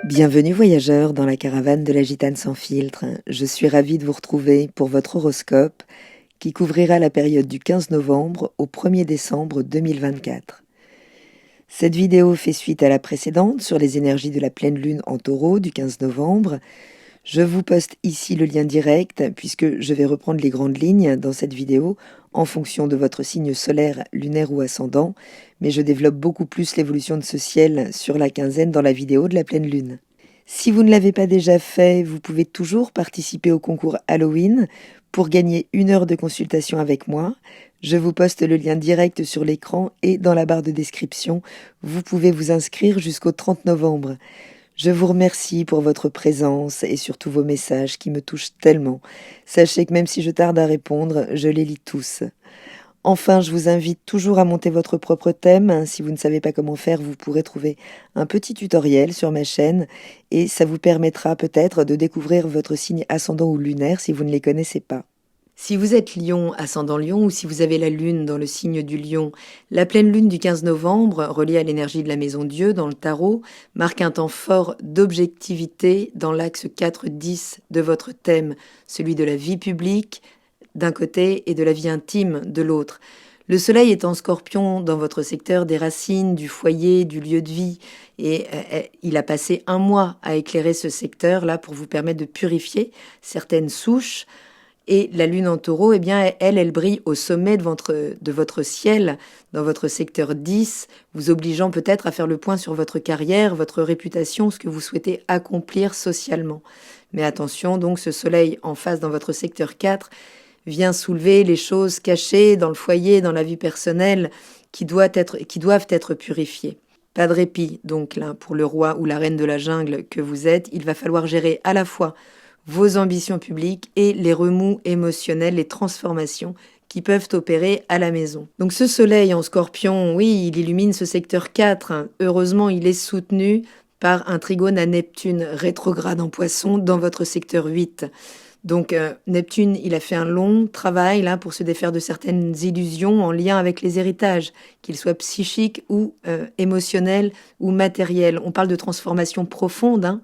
Bienvenue voyageurs dans la caravane de la Gitane sans filtre. Je suis ravie de vous retrouver pour votre horoscope qui couvrira la période du 15 novembre au 1er décembre 2024. Cette vidéo fait suite à la précédente sur les énergies de la pleine lune en taureau du 15 novembre. Je vous poste ici le lien direct puisque je vais reprendre les grandes lignes dans cette vidéo en fonction de votre signe solaire, lunaire ou ascendant, mais je développe beaucoup plus l'évolution de ce ciel sur la quinzaine dans la vidéo de la pleine lune. Si vous ne l'avez pas déjà fait, vous pouvez toujours participer au concours Halloween pour gagner 1 heure de consultation avec moi. Je vous poste le lien direct sur l'écran et dans la barre de description. Vous pouvez vous inscrire jusqu'au 30 novembre. Je vous remercie pour votre présence et surtout vos messages qui me touchent tellement. Sachez que même si je tarde à répondre, je les lis tous. Enfin, je vous invite toujours à monter votre propre thème. Si vous ne savez pas comment faire, vous pourrez trouver un petit tutoriel sur ma chaîne et ça vous permettra peut-être de découvrir votre signe ascendant ou lunaire si vous ne les connaissez pas. Si vous êtes Lion, ascendant Lion, ou si vous avez la lune dans le signe du Lion, la pleine lune du 15 novembre, reliée à l'énergie de la maison Dieu dans le tarot, marque un temps fort d'objectivité dans l'axe 4-10 de votre thème, celui de la vie publique d'un côté et de la vie intime de l'autre. Le soleil est en Scorpion dans votre secteur des racines, du foyer, du lieu de vie, et il a passé 1 mois à éclairer ce secteur-là pour vous permettre de purifier certaines souches. Et la lune en taureau, eh bien, elle brille au sommet de votre ciel, dans votre secteur 10, vous obligeant peut-être à faire le point sur votre carrière, votre réputation, ce que vous souhaitez accomplir socialement. Mais attention, donc, ce soleil en face dans votre secteur 4 vient soulever les choses cachées dans le foyer, dans la vie personnelle, qui doivent être purifiées. Pas de répit, donc, là, pour le roi ou la reine de la jungle que vous êtes. Il va falloir gérer à la fois vos ambitions publiques et les remous émotionnels, les transformations qui peuvent opérer à la maison. Donc ce soleil en Scorpion, oui, il illumine ce secteur 4. Heureusement, il est soutenu par un trigone à Neptune rétrograde en Poisson dans votre secteur 8. Donc Neptune, il a fait un long travail là pour se défaire de certaines illusions en lien avec les héritages, qu'ils soient psychiques ou émotionnels ou matériels. On parle de transformation profonde,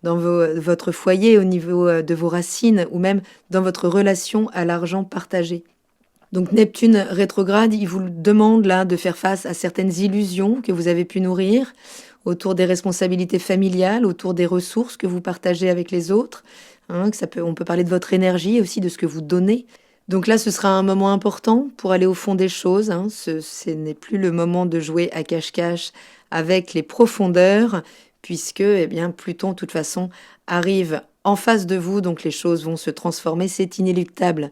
dans votre foyer, au niveau de vos racines, ou même dans votre relation à l'argent partagé. Donc Neptune rétrograde, il vous demande là de faire face à certaines illusions que vous avez pu nourrir autour des responsabilités familiales, autour des ressources que vous partagez avec les autres. On peut parler de votre énergie et aussi de ce que vous donnez. Donc là, ce sera un moment important pour aller au fond des choses. Ce n'est plus le moment de jouer à cache-cache avec les profondeurs, puisque Pluton, de toute façon, arrive en face de vous, donc les choses vont se transformer, c'est inéluctable.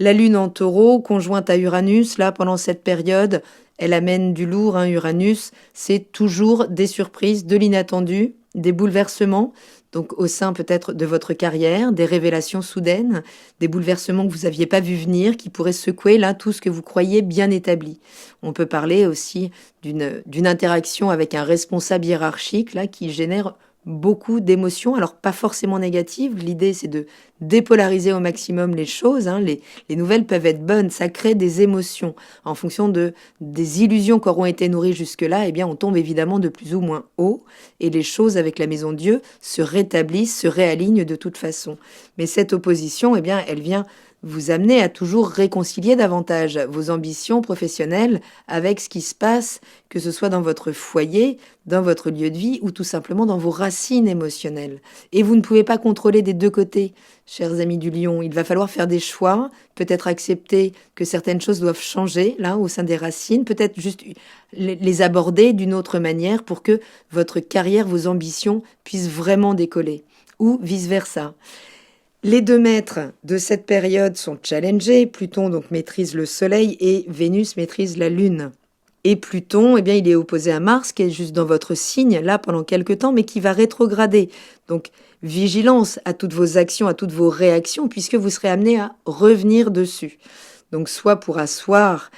La lune en taureau, conjointe à Uranus, là, pendant cette période, elle amène du lourd, Uranus, c'est toujours des surprises, de l'inattendu, des bouleversements, donc au sein peut-être de votre carrière, des révélations soudaines, des bouleversements que vous n'aviez pas vu venir, qui pourraient secouer là tout ce que vous croyez bien établi. On peut parler aussi d'une interaction avec un responsable hiérarchique là qui génère beaucoup d'émotions, alors pas forcément négatives. L'idée, c'est de dépolariser au maximum les choses. Les nouvelles peuvent être bonnes, ça crée des émotions. En fonction des illusions qui auront été nourries jusque-là, on tombe évidemment de plus ou moins haut et les choses avec la maison Dieu se rétablissent, se réalignent de toute façon. Mais cette opposition, elle vient vous amener à toujours réconcilier davantage vos ambitions professionnelles avec ce qui se passe, que ce soit dans votre foyer, dans votre lieu de vie ou tout simplement dans vos racines émotionnelles. Et vous ne pouvez pas contrôler des deux côtés, chers amis du Lion. Il va falloir faire des choix, peut-être accepter que certaines choses doivent changer là au sein des racines, peut-être juste les aborder d'une autre manière pour que votre carrière, vos ambitions puissent vraiment décoller ou vice-versa. Les 2 maîtres de cette période sont challengés. Pluton donc maîtrise le Soleil et Vénus maîtrise la Lune. Et Pluton, il est opposé à Mars, qui est juste dans votre signe, là, pendant quelques temps, mais qui va rétrograder. Donc, vigilance à toutes vos actions, à toutes vos réactions, puisque vous serez amené à revenir dessus. Donc, soit pour asseoir,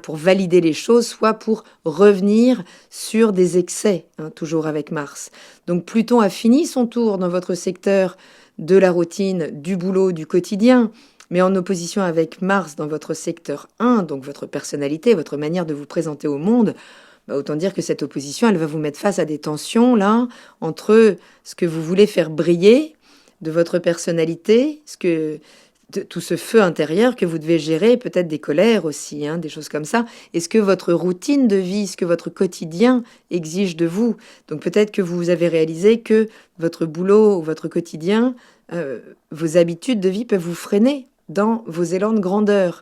pour valider les choses, soit pour revenir sur des excès, toujours avec Mars. Donc, Pluton a fini son tour dans votre secteur de la routine, du boulot, du quotidien, mais en opposition avec Mars dans votre secteur 1, donc votre personnalité, votre manière de vous présenter au monde, bah, autant dire que cette opposition, elle va vous mettre face à des tensions, là, entre ce que vous voulez faire briller de votre personnalité, tout ce feu intérieur que vous devez gérer, peut-être des colères aussi, hein, des choses comme ça. Et ce que votre routine de vie, ce que votre quotidien exige de vous. Donc peut-être que vous avez réalisé que votre boulot ou votre quotidien, vos habitudes de vie peuvent vous freiner dans vos élans de grandeur.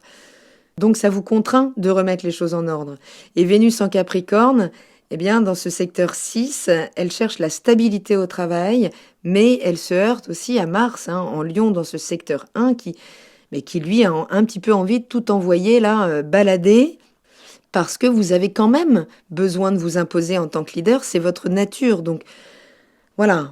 Donc ça vous contraint de remettre les choses en ordre. Et Vénus en Capricorne, eh bien, dans ce secteur 6, elle cherche la stabilité au travail, mais elle se heurte aussi à Mars, hein, en Lion, dans ce secteur 1, qui lui a un petit peu envie de tout envoyer là, balader, parce que vous avez quand même besoin de vous imposer en tant que leader, c'est votre nature. Donc voilà,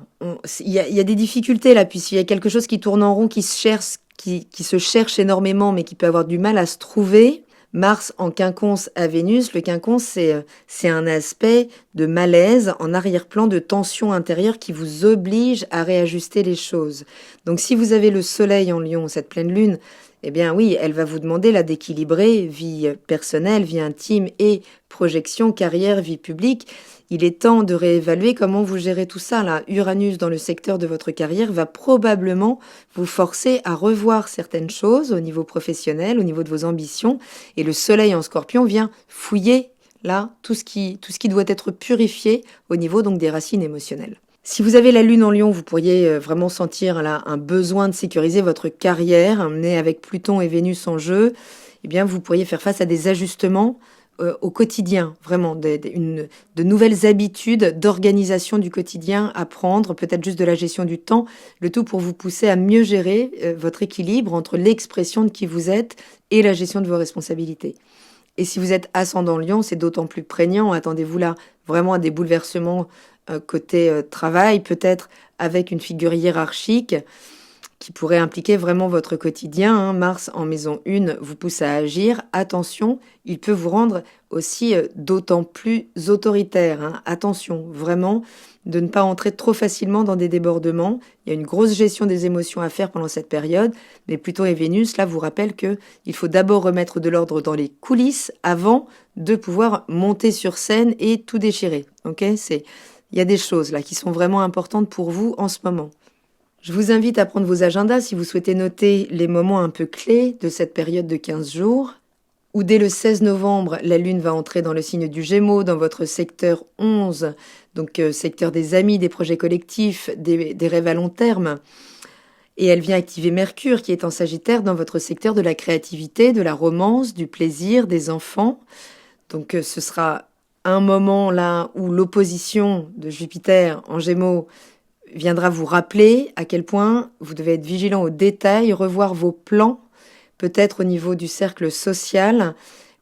il y a des difficultés là, puisqu'il y a quelque chose qui tourne en rond, qui se cherche énormément, mais qui peut avoir du mal à se trouver. Mars en quinconce à Vénus, le quinconce, c'est un aspect de malaise en arrière-plan, de tension intérieure qui vous oblige à réajuster les choses. Donc si vous avez le soleil en Lion, cette pleine lune, eh bien oui, elle va vous demander là d'équilibrer vie personnelle, vie intime et projection, carrière, vie publique. Il est temps de réévaluer comment vous gérez tout ça. Là, Uranus dans le secteur de votre carrière va probablement vous forcer à revoir certaines choses au niveau professionnel, au niveau de vos ambitions. Et le soleil en Scorpion vient fouiller là tout ce qui doit être purifié au niveau donc des racines émotionnelles. Si vous avez la lune en Lion, vous pourriez vraiment sentir là un besoin de sécuriser votre carrière, mais avec Pluton et Vénus en jeu, eh bien vous pourriez faire face à des ajustements au quotidien, vraiment, de nouvelles habitudes d'organisation du quotidien à prendre, peut-être juste de la gestion du temps, le tout pour vous pousser à mieux gérer votre équilibre entre l'expression de qui vous êtes et la gestion de vos responsabilités. Et si vous êtes ascendant Lion, c'est d'autant plus prégnant, attendez-vous là vraiment à des bouleversements côté travail, peut-être avec une figure hiérarchique, qui pourrait impliquer vraiment votre quotidien. Hein. Mars en maison 1 vous pousse à agir. Attention, il peut vous rendre aussi d'autant plus autoritaire. Hein. Attention, vraiment, de ne pas entrer trop facilement dans des débordements. Il y a une grosse gestion des émotions à faire pendant cette période, mais Pluton et Vénus, là, vous rappellent qu'il faut d'abord remettre de l'ordre dans les coulisses avant de pouvoir monter sur scène et tout déchirer. Okay, il y a des choses là qui sont vraiment importantes pour vous en ce moment. Je vous invite à prendre vos agendas si vous souhaitez noter les moments un peu clés de cette période de 15 jours, où dès le 16 novembre, la Lune va entrer dans le signe du Gémeaux, dans votre secteur 11, donc secteur des amis, des projets collectifs, des rêves à long terme. Et elle vient activer Mercure, qui est en Sagittaire, dans votre secteur de la créativité, de la romance, du plaisir, des enfants. Donc ce sera un moment là où l'opposition de Jupiter en Gémeaux viendra vous rappeler à quel point vous devez être vigilant aux détails, revoir vos plans, peut-être au niveau du cercle social,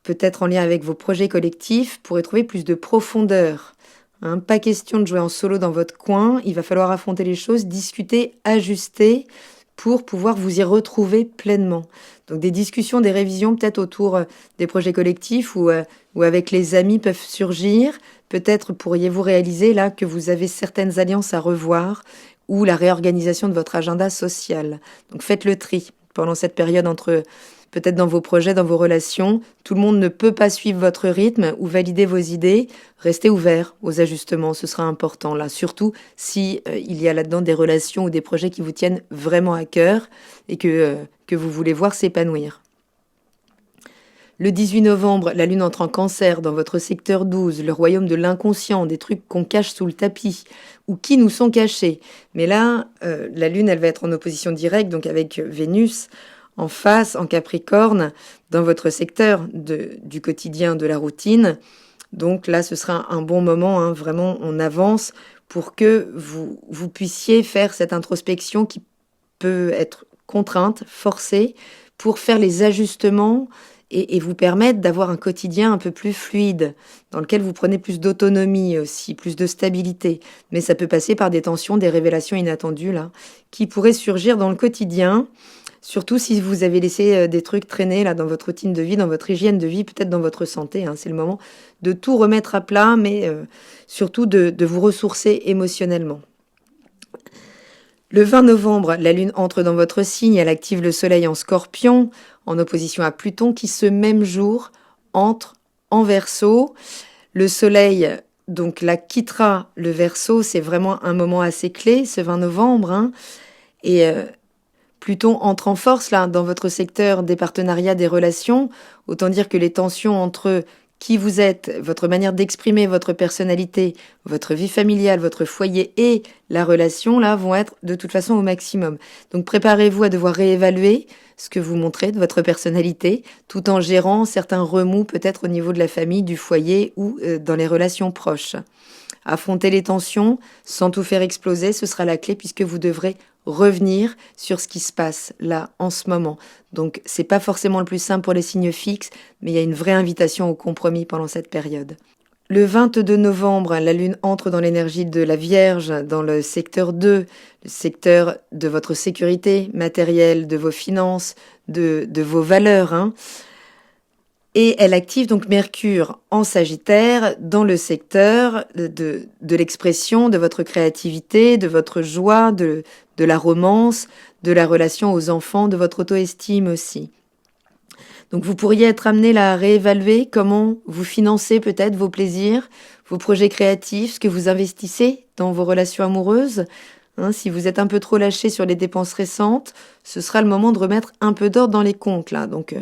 peut-être en lien avec vos projets collectifs, pour y trouver plus de profondeur. Hein, pas question de jouer en solo dans votre coin, il va falloir affronter les choses, discuter, ajuster, pour pouvoir vous y retrouver pleinement. Donc des discussions, des révisions peut-être autour des projets collectifs ou avec les amis peuvent surgir. Peut-être pourriez-vous réaliser là que vous avez certaines alliances à revoir ou la réorganisation de votre agenda social. Donc faites le tri pendant cette période entre peut-être dans vos projets, dans vos relations. Tout le monde ne peut pas suivre votre rythme ou valider vos idées. Restez ouvert aux ajustements, ce sera important là, surtout si il y a là-dedans des relations ou des projets qui vous tiennent vraiment à cœur et que vous voulez voir s'épanouir. Le 18 novembre, la Lune entre en Cancer dans votre secteur 12, le royaume de l'inconscient, des trucs qu'on cache sous le tapis ou qui nous sont cachés. Mais là, la Lune, elle va être en opposition directe, donc avec Vénus en face, en Capricorne, dans votre secteur du quotidien, de la routine. Donc là, ce sera un bon moment, hein, vraiment, on avance pour que vous puissiez faire cette introspection qui peut être contrainte, forcée, pour faire les ajustements et vous permettre d'avoir un quotidien un peu plus fluide, dans lequel vous prenez plus d'autonomie aussi, plus de stabilité. Mais ça peut passer par des tensions, des révélations inattendues, là, qui pourraient surgir dans le quotidien, surtout si vous avez laissé des trucs traîner là, dans votre routine de vie, dans votre hygiène de vie, peut-être dans votre santé. Hein. C'est le moment de tout remettre à plat, mais surtout de vous ressourcer émotionnellement. Le 20 novembre, la Lune entre dans votre signe, elle active le Soleil en Scorpion, en opposition à Pluton, qui ce même jour entre en Verseau. Le soleil, donc là, quittera le Verseau. C'est vraiment un moment assez clé, ce 20 novembre. Hein. Et Pluton entre en force là dans votre secteur des partenariats, des relations. Autant dire que les tensions entre qui vous êtes, votre manière d'exprimer votre personnalité, votre vie familiale, votre foyer et la relation là vont être de toute façon au maximum. Donc préparez-vous à devoir réévaluer ce que vous montrez de votre personnalité, tout en gérant certains remous peut-être au niveau de la famille, du foyer ou dans les relations proches. Affronter les tensions sans tout faire exploser, ce sera la clé puisque vous devrez revenir sur ce qui se passe là en ce moment. Donc c'est pas forcément le plus simple pour les signes fixes, mais il y a une vraie invitation au compromis pendant cette période. Le 22 novembre, la Lune entre dans l'énergie de la Vierge, dans le secteur 2, le secteur de votre sécurité matérielle, de vos finances, de vos valeurs. Hein. Et elle active donc Mercure en Sagittaire dans le secteur de l'expression, de votre créativité, de votre joie, de la romance, de la relation aux enfants, de votre auto-estime aussi. Donc vous pourriez être amené là, à réévaluer comment vous financez peut-être vos plaisirs, vos projets créatifs, ce que vous investissez dans vos relations amoureuses. Hein, si vous êtes un peu trop lâché sur les dépenses récentes, ce sera le moment de remettre un peu d'ordre dans les comptes là. Donc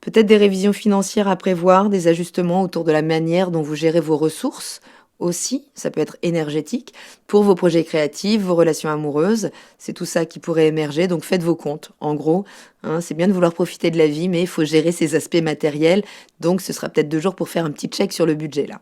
peut-être des révisions financières à prévoir, des ajustements autour de la manière dont vous gérez vos ressources aussi, ça peut être énergétique, pour vos projets créatifs, vos relations amoureuses, c'est tout ça qui pourrait émerger, donc faites vos comptes. En gros, hein, c'est bien de vouloir profiter de la vie, mais il faut gérer ces aspects matériels, donc ce sera peut-être 2 jours pour faire un petit check sur le budget là.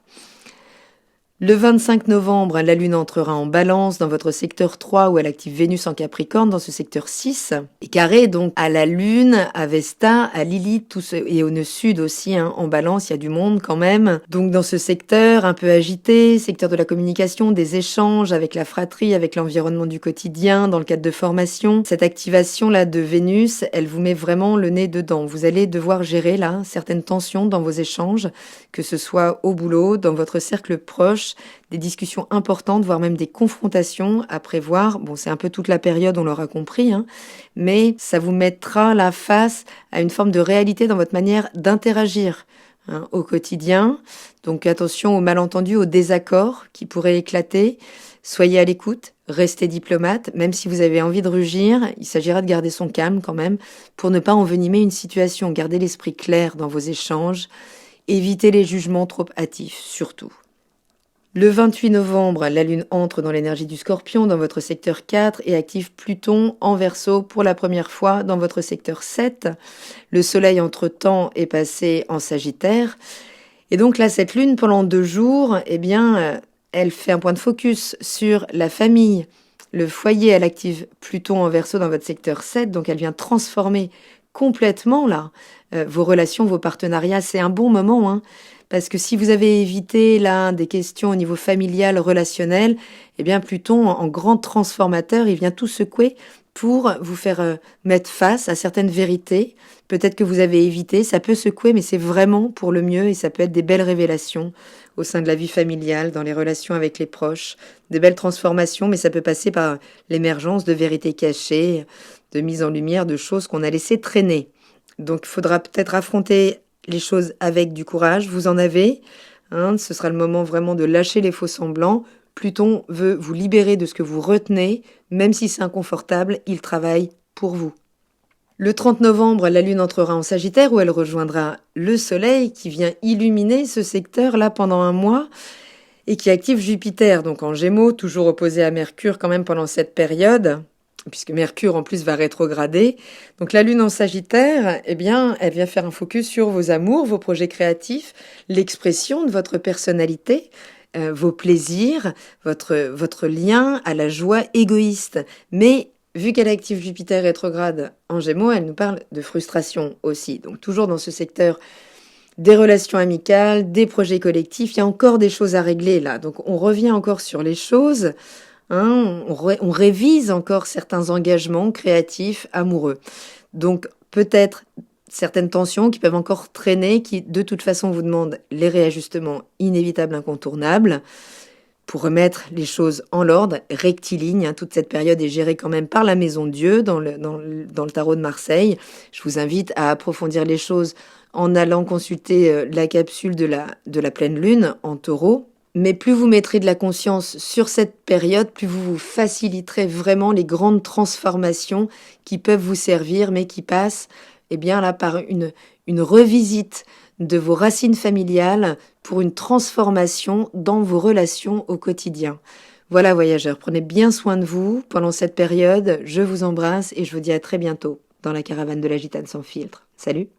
Le 25 novembre, la Lune entrera en Balance dans votre secteur 3 où elle active Vénus en Capricorne dans ce secteur 6. Et carré donc à la Lune, à Vesta, à Lilith, et au nœud sud aussi, hein, en Balance, il y a du monde quand même. Donc dans ce secteur un peu agité, secteur de la communication, des échanges avec la fratrie, avec l'environnement du quotidien, dans le cadre de formation, cette activation-là de Vénus, elle vous met vraiment le nez dedans. Vous allez devoir gérer là certaines tensions dans vos échanges, que ce soit au boulot, dans votre cercle proche, des discussions importantes, voire même des confrontations à prévoir. Bon, c'est un peu toute la période, on l'aura compris, hein, mais ça vous mettra la face à une forme de réalité dans votre manière d'interagir hein, au quotidien. Donc attention aux malentendus, aux désaccords qui pourraient éclater. Soyez à l'écoute, restez diplomate, même si vous avez envie de rugir, il s'agira de garder son calme quand même pour ne pas envenimer une situation. Gardez l'esprit clair dans vos échanges, évitez les jugements trop hâtifs, surtout. Le 28 novembre, la Lune entre dans l'énergie du Scorpion dans votre secteur 4 et active Pluton en Verseau pour la première fois dans votre secteur 7. Le Soleil, entre-temps, est passé en Sagittaire. Et donc là, cette Lune, pendant 2 jours, eh bien, elle fait un point de focus sur la famille, le foyer. Elle active Pluton en Verseau dans votre secteur 7, donc elle vient transformer complètement là vos relations, vos partenariats. C'est un bon moment, hein. Parce que si vous avez évité là des questions au niveau familial, relationnel, eh bien Pluton, en grand transformateur, il vient tout secouer pour vous faire mettre face à certaines vérités. Peut-être que vous avez évité, ça peut secouer, mais c'est vraiment pour le mieux et ça peut être des belles révélations au sein de la vie familiale, dans les relations avec les proches, des belles transformations, mais ça peut passer par l'émergence de vérités cachées, de mise en lumière de choses qu'on a laissées traîner. Donc il faudra peut-être affronter les choses avec du courage, vous en avez. Hein, ce sera le moment vraiment de lâcher les faux semblants. Pluton veut vous libérer de ce que vous retenez, même si c'est inconfortable, il travaille pour vous. Le 30 novembre, la Lune entrera en Sagittaire où elle rejoindra le Soleil qui vient illuminer ce secteur-là pendant 1 mois et qui active Jupiter, donc en Gémeaux, toujours opposé à Mercure quand même pendant cette période, puisque Mercure en plus va rétrograder. Donc la Lune en Sagittaire, eh bien, elle vient faire un focus sur vos amours, vos projets créatifs, l'expression de votre personnalité, vos plaisirs, votre lien à la joie égoïste. Mais vu qu'elle active Jupiter rétrograde en Gémeaux, elle nous parle de frustration aussi. Donc toujours dans ce secteur des relations amicales, des projets collectifs, il y a encore des choses à régler là. Donc on revient encore sur les choses. Hein, on révise encore certains engagements créatifs, amoureux. Donc peut-être certaines tensions qui peuvent encore traîner, qui de toute façon vous demandent les réajustements inévitables, incontournables. pour remettre les choses en l'ordre, rectiligne. Toute cette période est gérée quand même par la Maison Dieu dans le tarot de Marseille. Je vous invite à approfondir les choses en allant consulter la capsule de la pleine lune en taureau. Mais plus vous mettrez de la conscience sur cette période, plus vous vous faciliterez vraiment les grandes transformations qui peuvent vous servir, mais qui passent là, par une revisite de vos racines familiales pour une transformation dans vos relations au quotidien. Voilà, voyageurs, prenez bien soin de vous pendant cette période. Je vous embrasse et je vous dis à très bientôt dans la caravane de la Gitane sans filtre. Salut!